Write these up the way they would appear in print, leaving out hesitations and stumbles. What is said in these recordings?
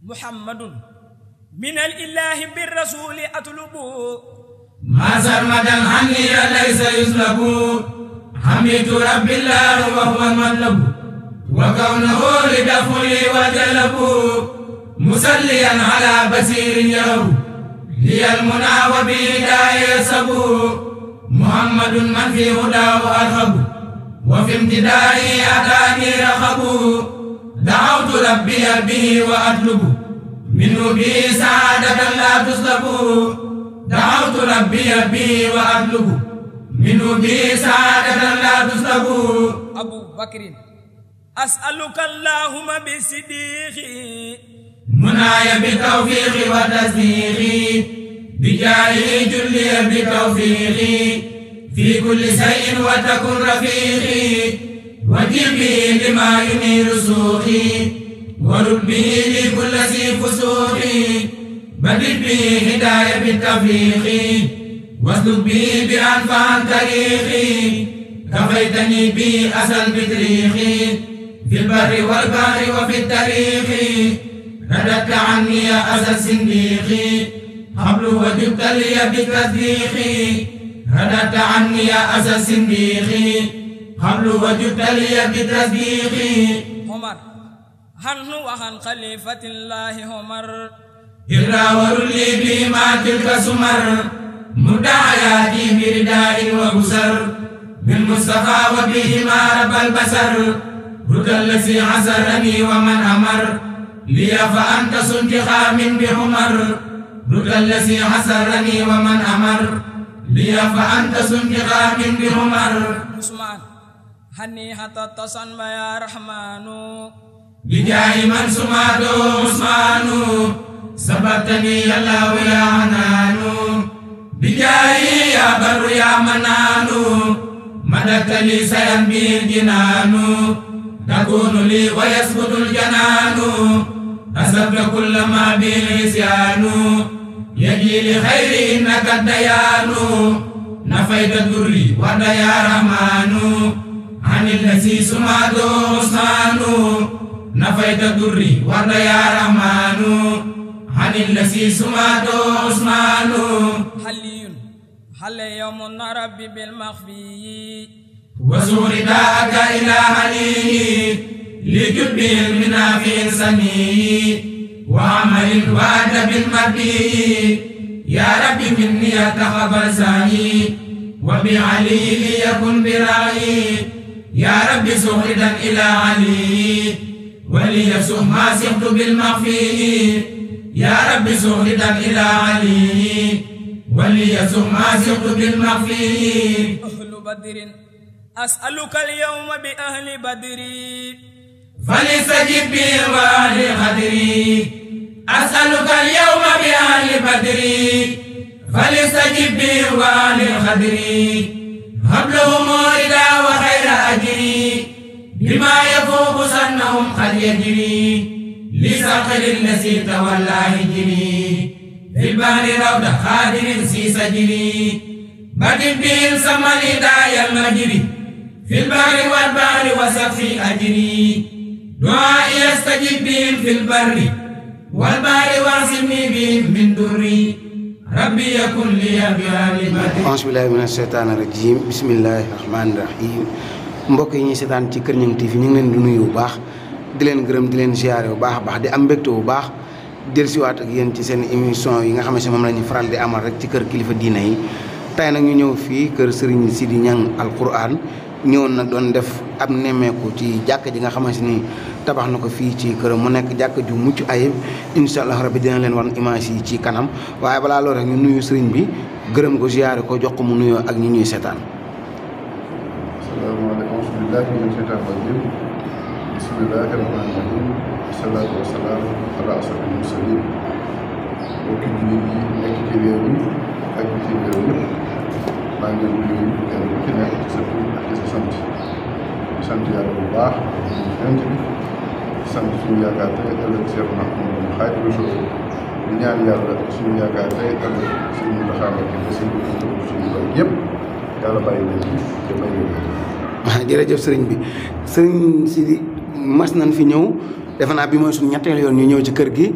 محمد من الإله بالرسول أطلب ما سرمدا عني ليس يسلب حميد رب الله وهو المطلب وكونه لدفعي وجلب مسليا على بصير يهب هي المنى وبهداية يسب محمد من في هداه أرهب وفي امتدائه أتاني رخب دعوت ربي به وأطلب منه به سعادة لا تسلب دعوت ربي به وأطلب منه به سعادة لا تسلب أبو بكر أسألك اللهم بالصديق مناي بالتوفيق والتصديق بجاهه جلي بالتوفيق في كل شيء وتكن رفيقي وجب به لما ينير سوقي ورد به لكل ذي فسوقي بدد به هداية بالتوفيق واسلك به بأنفع طريقي كفيتني به أسل بطريقي في البر والبحر وفي الطريق رددت عني يا أسى الصنديق قبل وجبت لي بالتصديق رددت عني يا أسى الصنديق قبل وجبت لي بالتصديق عمر هن وهن خليفة الله عمر إراور لي بما تلك سمر مدعياتي برداء وبسر بالمصطفى وبهما رب البشر رد الذي عسرني ومن أمر لي فأنت سنتخام بحمر رد الذي عسرني ومن أمر لي فأنت سنتخام بحمر عثمان هني حتى تصن يا رحمن بجاه من سماته عثمان سبقتني يا الله يا حنان بجاهي يا بر يا منان مددت لي سينبي الجنان تكون لي ويسقط الجنان أسبت كل ما به العصيان يجي لخير إنك الديان نفيت الضر ورد يا رحمن عن الذي سماته عثمان نفيت الضر ورد يا رحمن عن الذي سماته عثمان حل يوم ربي بالمخفي وزور داءك إلى عليه لجب المنافع سني وعمل وأدب المرضي يا ربي مني تقبل سعي وبعلي ليكن برعي يا ربي سهردا إلى علي وليسوء ما سقت بالمخفي يا ربي سهردا إلى علي وليسوء ما سقت بالمخفي أهل بدر أسألك اليوم بأهل بدر فليستجب بي وأهل خدري أسألك اليوم بأهل بدر فليستجب بي وأهل خدري هب لهم رضا وخير أجري بما يفوق سنهم قد يجري لساقر الذي تولى هجري في البحر روض خادر في سجري بدد بهم سما الهدايا المجري في البحر والبحر وسقف أجري دعائي يستجب بهم في البر والبحر واعصمني بهم من دري ربي يكن لي بأهل بدر. أعوذ بالله من الشيطان الرجيم بسم الله الرحمن الرحيم. mbokk yi ñuy seetaan ci Kër Ñang TV ñu ngi leen di nuyu bu baax di leen gërëm di leen ziare bu baax a baax di am mbégte bu baax dellusiwaat ak yéen ci seen émission yi nga xam ne moom la ñu faral di amal rek ci kër kilifa diine yi. tey nag ñu ñëw fii kër Serigne Sidi Niang Alquran ñëwoon nag doon def ab nemmeeku ci jàkk ji nga xamante ni tabax na ko fii ci këram mu nekk jàkk ju mucc ayib incha allah rabbi dina leen wan image yi ci kanam waaye balaa loolu rek ñu nuyu Serigne bi gërëm ko ziare ko jox ko mu nuyoo ak ñi ñuy seetaan. asalaamaaleykum bismillahi mina shaytaani rajim bismillahi rahmaani rahim salaatu wasalaam ala asrafil mursalin mbokki jullit yi nekk ci réew mi ak bitim réew yëpp maa ngi leen di nuyu kenn ku ci nekk ci sa tur ak ci sa sant di sant yàlla bu baax di sant bi sant suñu yaakaar tey ëllëg Cheikh Mouhamadou Khadimou Rassoul di ñaan yàlla suñu yaakaar tey ëllëg suñu taxawaay bi suñu doy yëpp yàlla bàyyi leen ci te bàyyi leen. jërëjëf sëriñ bi sëriñ Sidi mas nañ fi ñëw defe naa bi mooy suñu ñetteel yoon ñu ñëw ci kër gi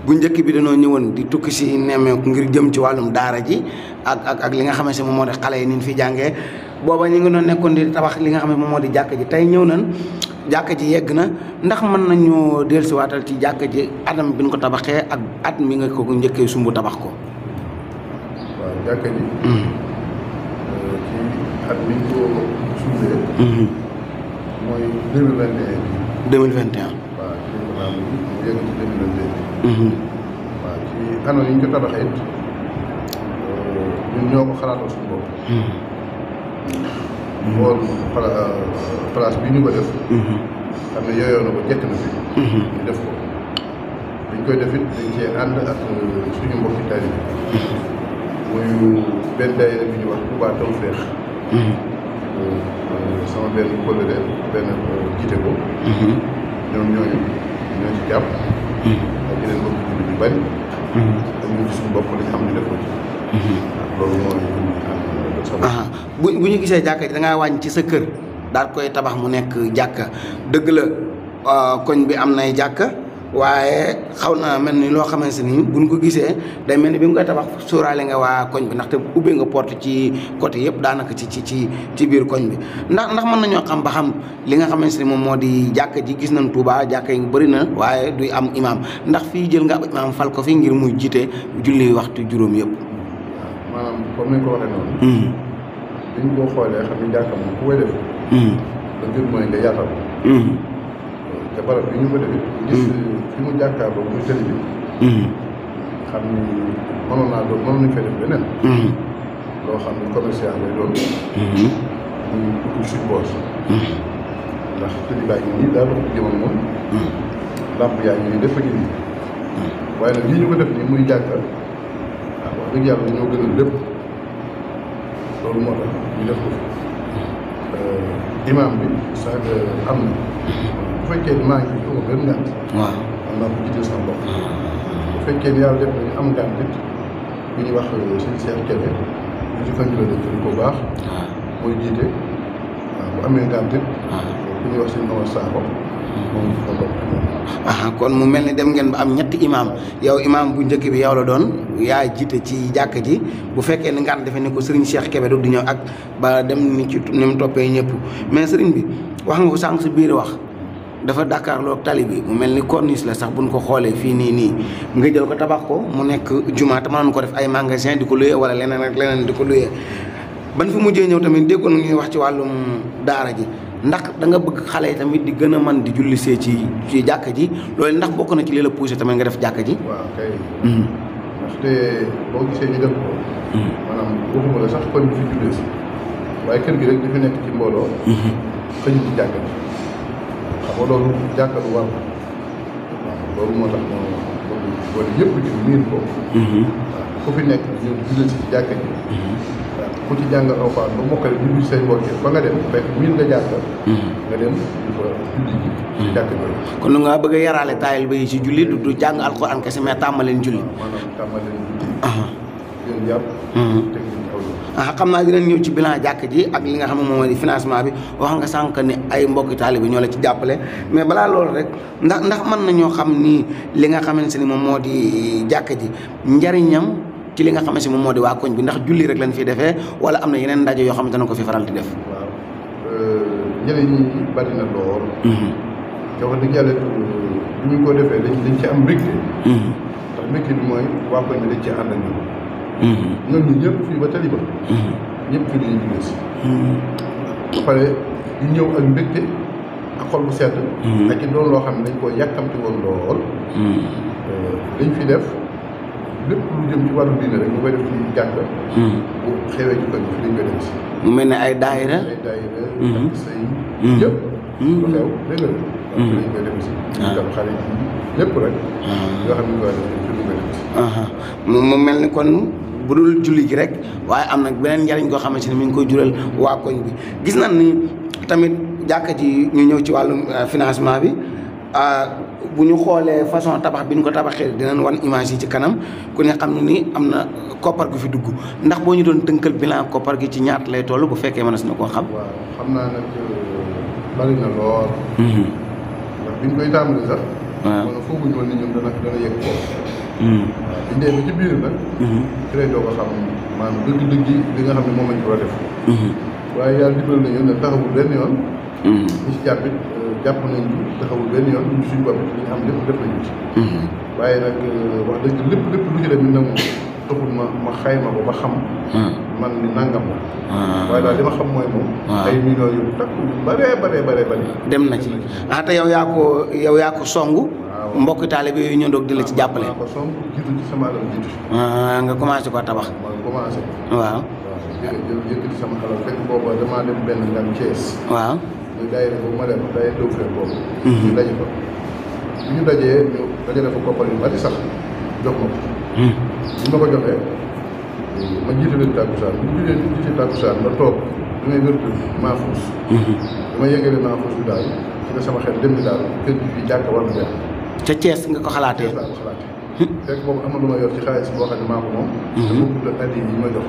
bu njëkk bi dañoo ñëwoon di tukki si nemmeeku ngir jëm ci wàllum daara ji ak li nga xamante ne moom moo di xale yi ni ñu fi jàngee booba ñu ngi doon nekkoon di tabax li nga xam ne moom moo di jàkka ji tey ñëw nañ jàkka ji yegg na ndax mën nañu dellusiwaatal ci jàkka ji atam bi ñu ko tabaxee ak at mi nga ko njëkkee sumb tabax ko. waaw jàkka ji. ci at mi ñu ko sumbee. mooy 2021. 2021. waaw ci lañ ko tàmbali mu yegg ci 2022. waaw ci anam yi ñu ko tabaxee it ñun ñoo ko xalaatal suñu bopp. xool place bi ñu ko def. xam ne yooyoon na ko jekk na fi. ñu def ko dañ koy def it dañ cee ànd ak suñu mbokki taalibe muy benn daayira bi ñuy wax Touba Tawfekh. sama benn collègue benn jiite ko. ñoom ñooñu ñoo ci jàpp. ak yeneen mbokki jullit yu bari. ak ñun ci suñu bopp lañ xam ne def ko ci. loolu mooy bu ñu gisee jàkka ji da ngaa wàññi ci sa kër daal koy tabax mu nekk jàkka dëgg la koñ bi am nay jàkka waaye xaw na mel ni loo xamante ni buñ ko gisee day mel ni bi nga koy tabax sóoraale nga waa koñ bi ndaxte ubbee nga porte ci côté yëpp daanaka ci biir koñ bi ndax mën nañoo xam ba xam li nga xamante ni moom moo di jàkka ji gis nañ Touba jàkka yi bëri na waaye duy am imaam ndax fii jël nga ab imaam fal ko fi ngir muy jiite julli waxtu juróom yëpp. maanaam comme ni nga ko waxee noonu. bi ñu ko xoolee xam ne jàkka moom ku koy def. la gën mooy nga yaatal. te barab bi ñu ko defee. gis fi mu jàkkaarloo muy tëli bi. xam ni mënoon nañu fay def leneen. loo xam ne commercial lay doon. muy utul suñ poos. ndax tëli baa ngi nii daal dox ci jëmam moom. làmp yaa ngi nii def a ngi nii. waaye nag lii ñu ko def nii muy jàkka. wax dëgg yàlla ñoo gën a lépp loolu moo tax ñu def ko fi imaam bi sax am na bu fekkee ni maa ngi fi amul benn ngànt. waaw am naa ko jiite sama bopp. bu fekkee ni yàlla def nañu am ngànt it bu ñuy wax suñu Cheikh Kébé ñu ci fan la def ko baax. mooy jiite waaw bu amee ngànt it. bu ñuy wax suñu Omar Sakho moom ci ko bopp. kon mu mel ni dem ngeen ba am ñetti imaam yow imaam bu njëkk bi yow la doon yaa jiite ci jàkka ji bu fekkee ni ngaan defee ne ko Serigne Cheikh Kébé du di ñëw ak ba dem ni ci ni mu toppee ñëpp mais Serigne bi wax nga ko sànq si biir wax dafa Dakarloo ak tali bi mu mel ni corniche la sax buñ ko xoolee fii nii nga jël ko tabax ko mu nekk jumaa te mënoon ko def ay magasin di ko luyee wala leneen ak leneen di ko luyee ban fi mujjee ñëw tamit déggoon ñuy wax ci wàllum daara ji ndax da nga bëgg xale yi tamit di gën a mën di julli see ci jàkka ji loolu ndax bokk na ci li la poussé tamit nga def jàkka ji. waaw kay. ndaxte boo gisee ñu def ko. maanaam waxuma la sax koñ bi fi jullee si waaye kër gi rek dafa nekk ci mbooloo. xëy ci jàkka ji xam nga loolu jàkka lu war waaw loolu moo tax moo wala yëpp ci miin ko. waaw ku fi nekk ñëw jullee si jàkka ji. ku ci jàng alxuraan ba mokkale julli say mbokk ba nga dem fekk miin nga jàkka nga dem di fa julli ji ci jàkka jooju kon nga bëgg a yaraale taayal ba yi ci julli du jàng alxuraan kese mais tàmmaleen julli maanaam tàmmaleen julli yéen jàpp teg leen aw yoon xam naa dinañ ñëw ci bilan jàkk ji ak li nga xam ne moom di financement bi wax nga sànq ni ay mbokki taalibe ñoo la ci jàppale mais balaa loolu rek ndax mën nañoo xam ni li nga xamante ni moom moo di jàkk ji njariñam ci li nga xamante ni moom moo di waa koñ bi ndax julli rek lañ fi defee wala am na yeneen ndaje yoo xamante ne ko fi faral di def. waaw njëriñ ñi bari na lool. te wax dëgg yàlla bu ñu ko defee dañ ci am mbégte. ndax mbégte bi mooy waa koñ bi dañ ci ànd ak ñoom. ñoom ñi ñëpp fii ba taliba. ñëpp fii dañuy julli si. ba pare ñu ñëw ak mbégte ak xol bu sedd. ak it doon loo xam ne dañ koo yàkkamti woon lool. dañ fi def. lépp lu jëm ci wàllu diine rek ñu koy def ci jàkk bu xewee ci koñ bi fi dañ koy def si mu mel ne ay daayira ak say yëpp lu xew dégg nga dañ koy def si tam xarit yi lépp rek yoo xam ne ñu koy def fi dañ koy def si mu mel ni kon bu dul julli gi rek waaye am nag beneen njariñ koo xamante ne mi ngi koy jural waa koñ bi gis nañ ni tamit jàkka ji ñu ñëw ci wàllum financement bi bu ñu xoolee façon tabax bi ñu ko tabaxee dinañ wan image yi ci kanam ku ne xam ne ni am na koppar gu fi dugg ndax boo ñu doon tënkal bilan koppar gi ci ñaata lay toll bu fekkee mënees na koo xam. waaw xam naa nag bari na lool. ndax bi ñu koy tàmbali sax waaw man fooguñu woon ni ñun dana yegg foofu. waaw biñ dee ba ci biir nag. ci lay doog a xam maanaam dëgg-dëgg li nga xam ne moom lañ ko war a def. waaye yàlla dimbali nañu ne taxawul benn yoon. ñi ci jàpp it jàpp nañ ci taxawul benn yoon ñu suñu bopp li ñu am lépp def nañu ci. waaye nag wax dëgg lépp lu ci dem nag moom taxul ma xayma ko ba xam. man ni nangam la. waaye daal li ma xam mooy moom. ay millions yu takku yu bëree. dem na ci te yow yaa ko songu. mbokk taalibe yooyu ñoo doog di la ci jàppale. waaw ko song jiitu ci sama alal jiitu. nga commencé ko tabax. ma commencé. waaw. yëkkati sama alal fekk booba damaa dem benn ngan Thiès. waaw. ñu daayira boobu ma dem daayira dëw fee boobu. ñu daje ko. bi ñu dajee ñu dajale fa koppar yu bari sax jox ma ko. bi ma ko joxee ma jiite leen tàkkusaan bu ñu jiite tàkkusaan ma toog damay wértu Mahfouz. dama yëgale Mahfouz bi daal ci la sama xel dem ni daal kër gi fii jàkka war na jaar. ca Thiès nga ko xalaatee. Thiès laa ko xalaatee. fekk boobu am na lu ma yor ci xaalis boo xam ne maa ko moom. te bokkul ak addi yi ma jox.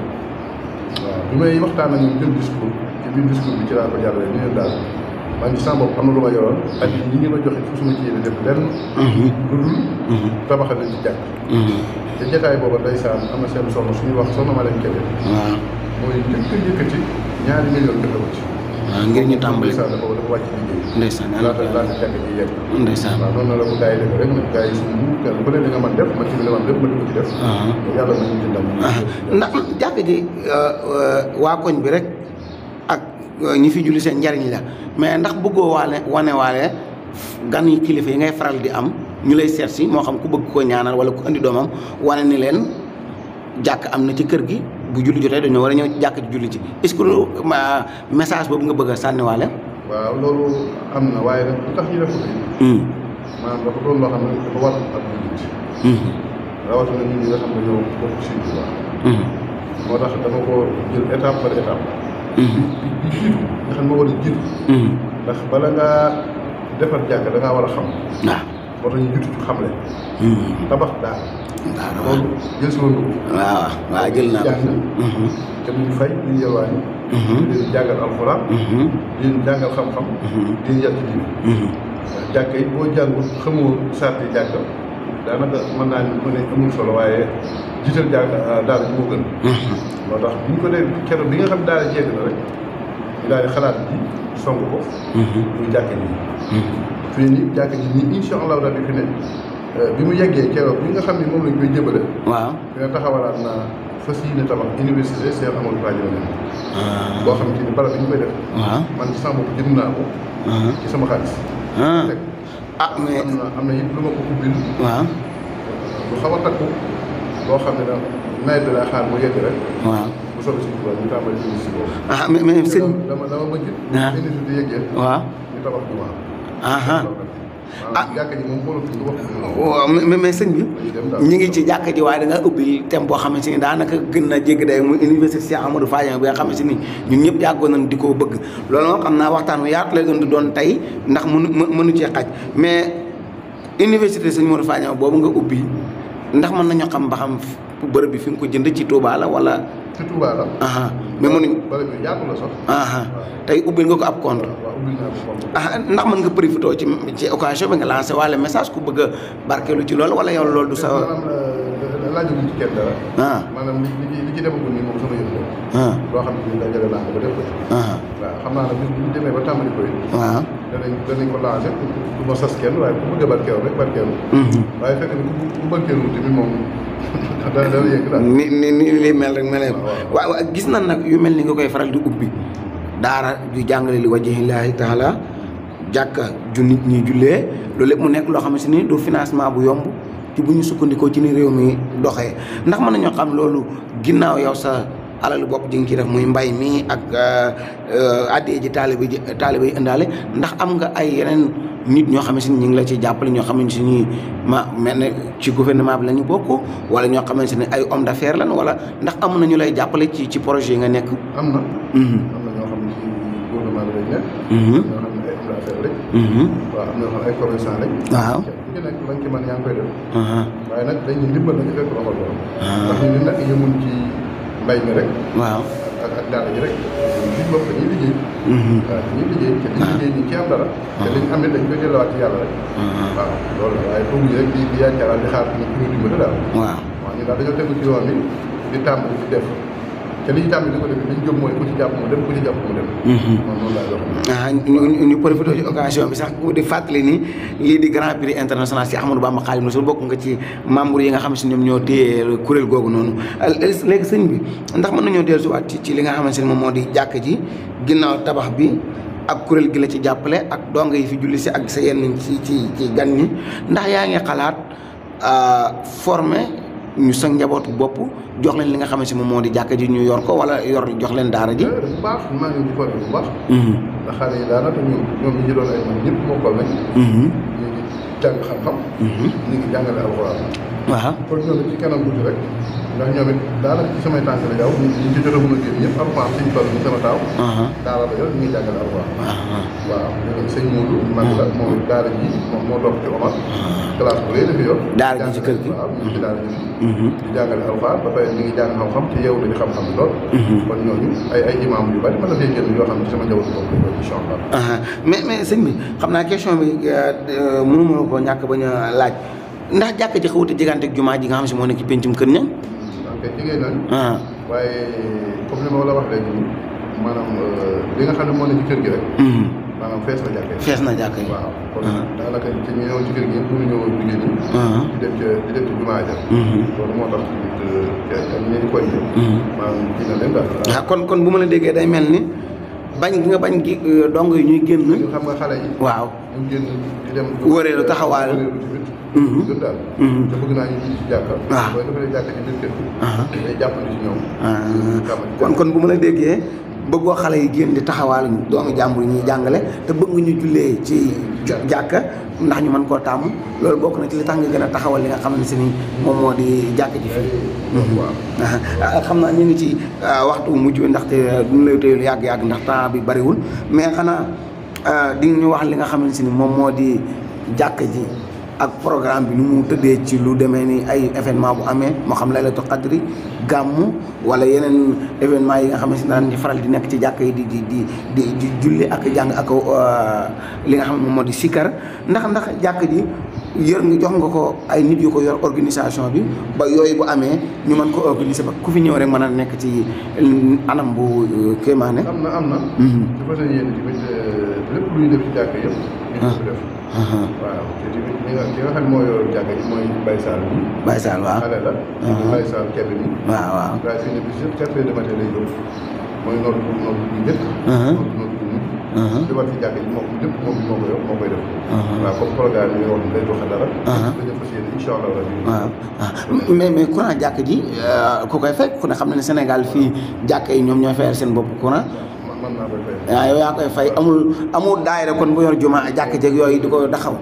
waaw bi may waxtaan ak ñoom jël discours ci biir discours bi ci laa ko jàllale ni leen daal man ci sama bopp am na lu ma yoroon addi yi ngi ma joxe fu suma ci yéene def lenn. lu dul tabaxal leen ci jàkk. te jotaay booba ndeysaan am na seen soxna suñuy wax soxna ma leen kebe. waaw mooy njëkk a yëkkati ñaari million joxe ko ci. waaw ngir ñu tàmbali ndeysaan dafa wàcc liggéey. ndeysaan laata jàkk ji yegg. ndeysaan waaw noonu la ko gars yi def rek nag gars yi suñu kenn ku ne li nga mën def ma ci li nga mën def ma di ko ci def. yàlla na ñu ci ndam. ndax jàkk ji waa koñ bi rek ak ñi fi julli seen njariñ la mais ndax bëggoo waale gan yi kilifa yi ngay faral di am ñu lay seet si moo xam ku bëgg koo ñaanal wala ku indi doomam wane ni leen jàkk am na ci kër gi bu julli jotee dañoo war a ñëw jàkk ji julli ci est-ce que message boobu nga bëgg a sànniwaale. waaw loolu am na waaye nag lu tax ñu def ko fii. maanaam dafa doon loo xam ne dafa war ak jullit. rawatina ñun ñi nga xam ne ñoo bokk ci Tuubaa. moo tax dama ko jël étape par étape. bi jiitu nga xam ne moo war a jiitu. ndax bala ngaa defar jàkk da ngaa war a xam. moo tax ñu jiitu ci xamle. tabax daal. loolu jël si woon ko. waaw jël naa ko. te bu ñu fay ñu yelwaani. di leen jàngal alxuraan. di leen jàngal xam-xam. di leen yar ci diine. jàkka yi boo jàngul xamoo sarti jàkka daanaka mën naa ni mu ne amul solo waaye jiital jàkka daara ji moo gën. moo tax bu ñu ko dee keroog bi nga xam daara jeeg na rek ñu daal di xalaat ji song ko. muy jàkka ji. fii nii jàkka ji nii incha allahu rabbi fi ne bi mu yeggee keroog bi nga xam ne moom lañ koy jëbale. waaw dina taxawalaat naa fas yéene tabax université Cheikh Amadou Badiane la. boo xam ci ni barab bi ñu koy def. waaw man ci sama bopp jënd naa ko. ci sama xaalis. mais am na it lu ma ko ubbil. waaw lu xaw a takku boo xam ne daal nawet bi laa xaar mu yegg rek. waaw bu soobee si tubaab ñu tàmbali ci si boobu. mais sëñ dama bëgg. université yeggee. waaw ñu tabax bu baax. jàkka ji moom xoolatuñu wax. waaw mais sëñ bi ñu ngi ci jàkka ji waaye da nga ubbil thème boo xamante ni daanaka gën na jéggi day muy université Cheikh Amadou Badiane bi nga xamante ni ñun ñëpp yàggoon nañ di ko bëgg loolu moom xam naa waxtaan wi yaatu lay doon tey ndax mënu cee xaj mais université Sëñ Modou Badiane boobu nga ubbi ndax mën nañoo xam ba xam bërëb bi fi nga ko jënd ci Touba la wala. ci Touba la. mais mënuñ. bërëb bi yaatu la sax. tey ubbil nga ko ab compte. waaw ubbil naa ko compte. ndax mën nga profité ci occasion bi nga lancé wala message ku bëgg a barkeelu ci loolu wala yow loolu du sa. maanaam laajaguñ ci kenn dara. maanaam li ci demagul nii moom sama yëf la. loo xam ne dajale naa ko ba def ko ci. waaw xam naa ne bis bu ñu demee ba tàmbali koy. waaw danañ ko lancé du ma sas kenn waaye ku bëgg a barkeelu rek barkeelu. waaye fekk na ku barkeelu tamit moom. ni li mel rek mel waaw gis nañ nag yu mel ni nga koy faral di ubbi daara ju jàngale li wajhillaahi taala jàkka ju nit ñi jullee loolu lépp mu nekk loo xam ne du financement bu yomb ci bu ñu sukkandikoo ci ni réew mi doxee ndax mën nañoo xam loolu ginnaaw yow sa alalu bopp ji nga ciy def muy mbay mi ak addee ji taalibe yi indaale ndax am nga ay yeneen nit ñoo xam ne ñu ngi la ci jàppale ñoo xamante ni mel ne ci gouvernement bi la ñu bokk wala ñoo xamante ne ay homme d'affaires lan wala ndax am na ñu lay jàppale ci projet yi nga nekk. am na ñoo xam ne ci gouvernement bi lañ nekk. ñoo xam ne ay homme d'affaires rek. waaw am na ñoo xam ne ay commerçant rek. waaw ku ci nekk lañ ci mën yaa ngi koy def. waaye nag dañuy ndimbal nañu fekk loxol borom. ndax ñu nag yemuñ ci mbay mi rek. waaw ak daara ji rek liñ bopp dañuy liggéey waaw dañuy liggéey te liñ liggéey ñi ci am dara te liñ am it dañ koy delluwaat ci yàlla rek waaw loolu la waaye tooguñu rek di yaakaar di xaar ñu ñu dimbali daal waaw ñu daal dañoo tegu ci yoon bi di tàmbali di def te li ñu tàmbali di ko def li ñu jóg mooy ku ci jàpp mu dem ku ci jàpp mu dem moom noonu laa wax ñu profité ci occasion bi sax di fàttali ni lii di Grand Prix international si Ahmadou Bamba Khadimu Rasuul bokk nga ci membre yi nga xam si ñoom ñoo téye kuréel googu noonu léegi sëñ bi ndax mën nañoo dellusiwaat ci li nga xamante ne moom moo di jàkk ji ginnaaw tabax bi ak kuréel gi la ci jàppale ak donga yi fi julli si ak sa yenn ci gan ñi ndax yaa ngi xalaat former ñu sa njabootu bopp jox leen li nga xamante ne moom moo di jàkk ji ñu yor ko wala jox leen daara ji. bu baax maa ngi ci former bu baax. ndax xale yi daanaka ñoom ñi ci doon ay man ñëpp mokkal nañ. ñu ngi jàng xam-xam. ñu ngi jàngale alxuraan. waaw kon ñoom ci kanam tuuti rek ndax ñoom it daanaka ci samay tànk la jaww ñu ci jot a mën a génn ñëpp alxuraan suñu toll nii sama taaw. daara la yor ñu ngi jàngale alxuraan. waaw léegi sëñ Modou man la moom daara ji moom moo topp ci Omar. classe bu rëy la fi yor. daara ji ci kër gi waaw ñu ngi ci daara ji. di jàngale alxuraan ba pare ñu ngi jàng xam-xam te yeewu nañu xam-xam bi lool. kon ñooñu ay imam yu bari mën na fee génn yoo xam ne sama njaboot bopp la incha allah. mais sëñ bi xam naa question bi mënu ma ko ñàkk bañ a laaj ndax jàkk ji xawute jigante ak jumaa ji nga xam si moo nekk ci pencum kër ña. ok jigéen nañ. waaye comme li ma la wax léegi nii maanaam li nga xam ne moo ne ci kër gi rek. maanaam fees na jàkk yi. fees na jàkk yi waaw kon daanaka ci ñi ñëwoon ci kër gi yëpp mënu ñëwoon jigéen ñi. di dem ci jumaa ja. loolu moo tax tamit ñi koy maanaam kii na leen daal. kon bu ma la déggee day mel ni bañ gi nga bañ gi dong yi ñuy génn. xam nga xale yi. waaw ñu génn di dem. wëreelu taxawaal. gën daal. te bëgg naa ñu ci jàkka. waaw booy defalee jàkka ci biir kër gi. day jàppandi ci ñoom. kon bu ma la déggee bëggoo xale yi génn di taxawaal doomu jàmbur yi ñuy jàngale te bëgg ñu jullee ci jàkka ndax ñu mën koo tàmm loolu bokk na ci li tax nga gën a taxawal li nga xam ne si ni moom moo di jàkk ji fii. xam naa ñu ngi ci waxtu mujj bi ndaxte duñu lay téyel yàgg-yàgg ndax temps bi bariwul mais xanaa di ñu wax li nga xam ne si ni moom moo di jàkk ji ak programme bi nu mu tëddee ci lu demee ni ay événement bu amee moo xam laylatul qadri gàmmu wala yeneen événement yi nga xam ne si daan ñu faral di nekk ci jàkk yi di julli ak jàng ak li nga xam ne moom moo di sikkar ndax jàkk ji yor nga jox nga ko ay nit yu ko yor organisation bi ba yooyu bu amee ñu mën ko organiser ba ku fi ñëw rek mën a nekk ci anam bu kéemaane. am na. su ko defee yéen tamit lépp lu ñu def ci jàkk yëpp. ñu ko def. waaw te tamit ki nga xam ne moo yor jàkk ji mooy Baye Sall bi. Baye Sall waaw xale la. Baye Sall kenn bi. waaw. waaye fii ne bis yëpp 4 heures de matin lay jóg mooy noor bu njëkk. noor bu mujj. li war ci jàkk ji moom lépp moom moo ko yor moo koy def. waaw comme programme yi nga wax day doxe dara. dañu fas yéene incha allah rabi. waaw mais courant jàkk ji ku koy fekk ku ne xam na ne Sénégal fii jàkk yi ñoom ñooy fayal seen bopp courant. man naa koy fay. waaw yow yaa koy fay amul daayira kon bu yor juma jàkk jeeg yooyu di ko daxaw.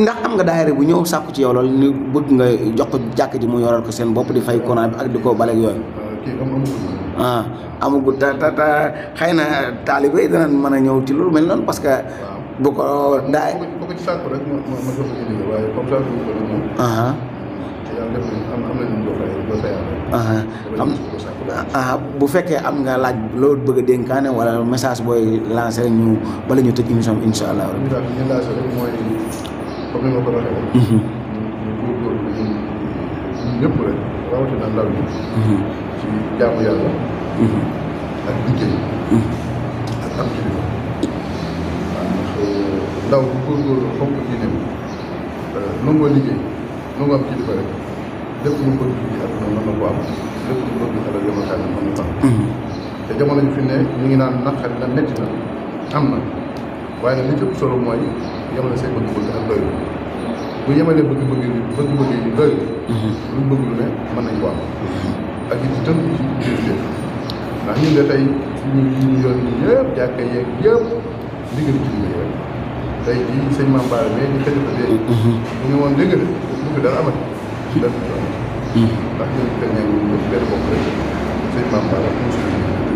ndax am nga daayira bu ñëw sàkku ci yow loolu ni bëgg nga jox ko jàkk ji mu yoral ko seen bopp di fay courant bi ak di ko baleeg yooyu. amagul te xëy na taalibe yi danañ mën a ñëw ci loolu mel noonu parce que. bu ko daay. bu ko ci sàkku rek ma jox ko ci liggéey waaye comme ça bu ko def moom. yàlla def am nañu bu fekkee am nga laaj loolu bëgg a dénkaane wala message booy lancé rek ñu bala ñu tëj émission bi incha allah. li ñu lancé rek mooy comme ni ma ko waxee woon. ñu góorgóorlu ñun ñëpp rek rawatina ndaw ñi. ci jaamu yàlla. ak liggéey. ak am kilifa. waaw ndax ndaw bu góorgóorlu fonk diine nangoo liggéey nangoo am kilifa rek lépp lu mu bëgg ci àdduna mën na ko am lépp lu mu bëgg xelal yomal xam ne mën na ko am. te jamono ji fi ne ñu ngi naan naqari na métti na am na waaye nag li ci ëpp solo mooy yemale say bëgg-bëgg ak doylu bu yemalee bëgg-bëgg yi doylu lu bëgg lu ne mën nañ ko am ak it tënk ci jëf ndax ñun de tey suñu ñu yoon ñi ñëpp jàkka yeeg yëpp ndigal ci liggéey rek tey jii sëñ Mame Bara mais ñu xëy na léegi bu ñu woon dégg de bu fi dara amati dara du amati ndax ñun kër ñaa ngi ñëpp benn bopp rek sëñ Mame Bara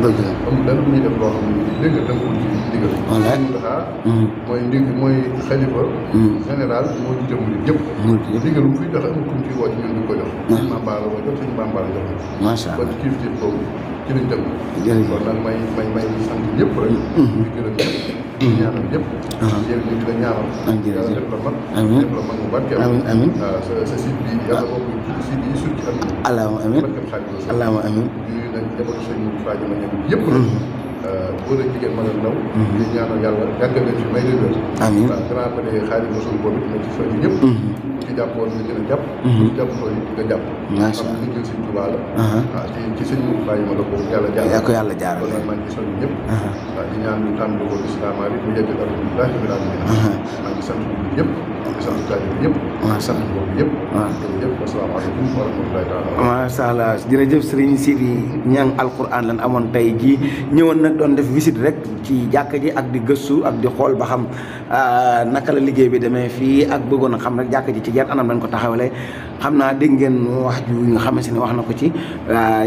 dëgg la amul dara lu ñuy def loo xam ne dégg nga tënkul ci ndigal. wallaay mooy xalifa général moo jiite murid yëpp. ndigal mu fiy joxe amul ku mu ciy woo ci ñun di ko jox. suñu bambara ko jox suñu bambara jox. macha allah kon kilifteef boobu ci lañ tënk. jërëjëf kon nag may sant ñëpp rek. di gërëm ñëpp. di ñaanal ñëpp. yéen ñu di la ñaanal. yàlla def la mag. amiin def la mag mu barkeel. amiin amiin. waaw sa site bi yàlla bokk ci site yi sut ci am. allahumma amiin allahumma amiin. ñu nag njabootu sëñ Fadio ma ñëw yëpp rek. góor ak jigéen mag ak ndaw. di ñaanal yàlla yàggal leen fi may leen wér. amiin waaw grand pare xaalis mosul boobu it ma ci soññ ñëpp. ku ci jàppoon nga gën a jàpp. ku ci jàpp soo nga jàpp. macha allah xam nga sëñ Tuubaa la. waaw ci sëñ Fadio ma la ko yàlla jàll. yaa ko yàlla jaarale. kon nag maa ngi ci soññ ñëpp. waaw di ñaan ñu tàmbali ko bisimilah mu yegg alhamdulilah rabbil alamin. maa ngi sant ñëpp di sant taalibe yëpp. macha allah boobu yëpp. jërëjëf asalaamaaleykum wa rahmatulahi taala. macha allah jërëjëf Serigne Sidi Niang alquran lan amoon tey jii ñëwoon nag doon def visite rek ci jàkka ji ak di gëstu ak di xool ba xam naka la liggéey bi demee fii ak bëggoon a xam rek jàkka ji ci yan anam lañ ko taxawalee xam naa dégg ngeen wax ju nga xamante ne wax na ko ci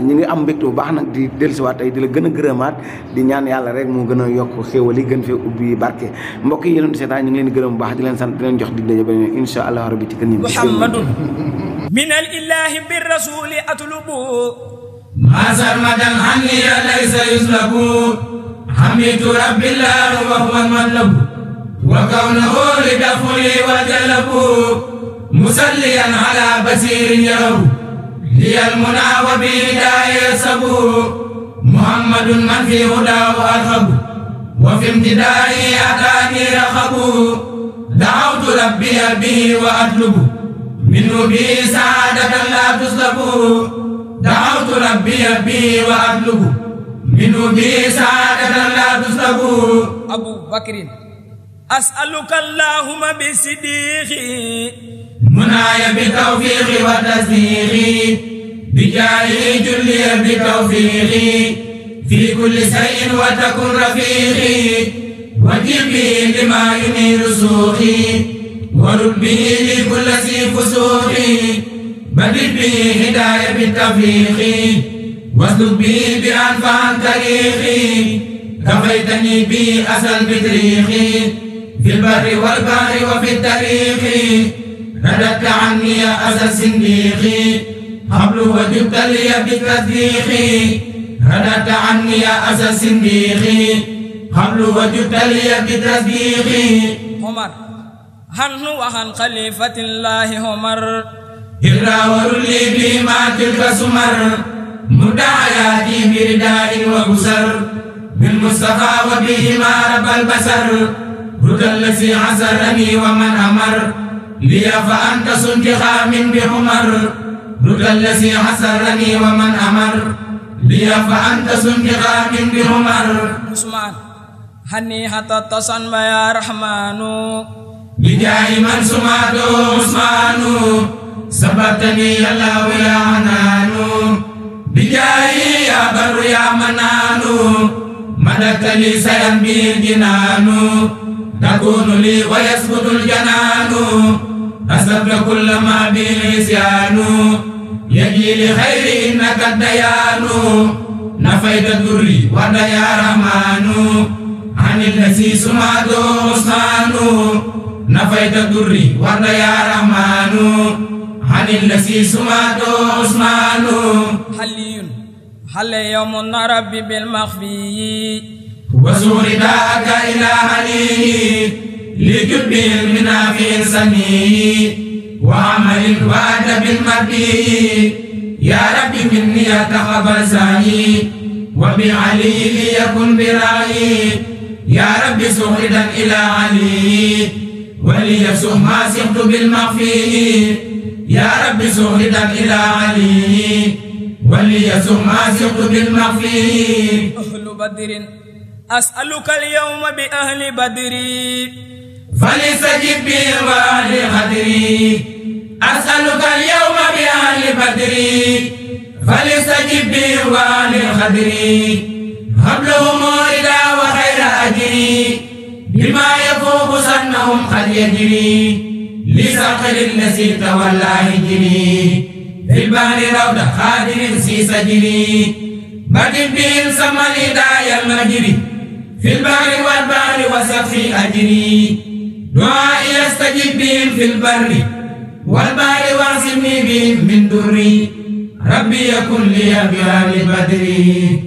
ñi ngi am mbégte bu baax nag di dellusiwaat tey di la gën a gërëmaat di ñaan yàlla rek mu gën a yokk xéewal yi gën fee ubbi barke mbokk yi yéen di seetaan ñu ngi leen di gërëm bu baax di leen sant di leen jox dig daje beneen insha allah rabbi ci kër ñi muhammadun min al ilahi bir rasuli atlubu ما سرمدا عني ليس يسلب حميد رب الله وهو المطلب وكونه لدفعي وجلب مسليا على بصير يرب هي المنى وبهداية يسب محمد من في هداه أرخب وفي امتدائه أتاني رخب دعوت ربي به وأطلب منه به سعادة لا تسلب دعوت ربي به وأطلب منه به سعادة لا تسلب أبو بكر أسألك اللهم بصديق مناي بالتوفيق والتصديق بجاهه جلي بالتوفيق في كل شيء وتكن رفيقي وجب به لما ينير سوقي ورد به لكل ذي فسوقي بدل به هداية بالتوفيق واسلك به بأنفع طريقي كفيتني به أسل بطريقي في البر والبحر وفي الطريق رددت عني أسل صنديقي قبل وجبت لي بالتصديق رددت عني أسل صنديقي قبل وجبت لي بالتصديق عمر هن وهن خليفة الله عمر إراور لي بما تلك سمر مدعياتي برداء وبسر بالمصطفى وبهما رب البصر هدى الذي عسرني ومن أمر لي فأنت سنتخام بعمر هدى الذي عسرني ومن أمر لي فأنت سنتخام بعمر عثمان هني حتى تصن يا رحمن بجاه من سمعته عثمان سبتني الله يا عنان بجاهي يا بر يا منان مددت لي سينبي الجنان تكون لي ويسقط الجنان أسبت كل ما به العصيان يجي لخير إنك الديان نفيت الدري ود يا رحمن عن الذي سمعته عثمان نفيت الدري ود يا رحمن عن الذي سمعته عثمان حل يوم ربي بالمخفي وزور داك إلى عليه لجب المنافع سني وعمل وأدب المرضي يا ربي مني تقبل سعي وبعلي ليكن برأي يا ربي سهدا إلى علي وليسه ما سقت بالمخفي يا ربي سهدا إلى علي وليسه ما سقت بالمخفي أهل بدر أسألك اليوم بأهل بدر فليستجب بي وأهل خدري أسألك اليوم بأهل بدر فليستجب بي وأهل خدري قبلهم إلى وخير أجري بما يفوق سنهم قد يجري لسقر الذي تولى هجري في البحر روضة خادر في سجري بدل بهم سما الهدايا المجري في البر والبحر وسفي أجري دعائي يستجب بهم في البر والبحر واعصمني بهم من دري ربي يكن لي بآل بدري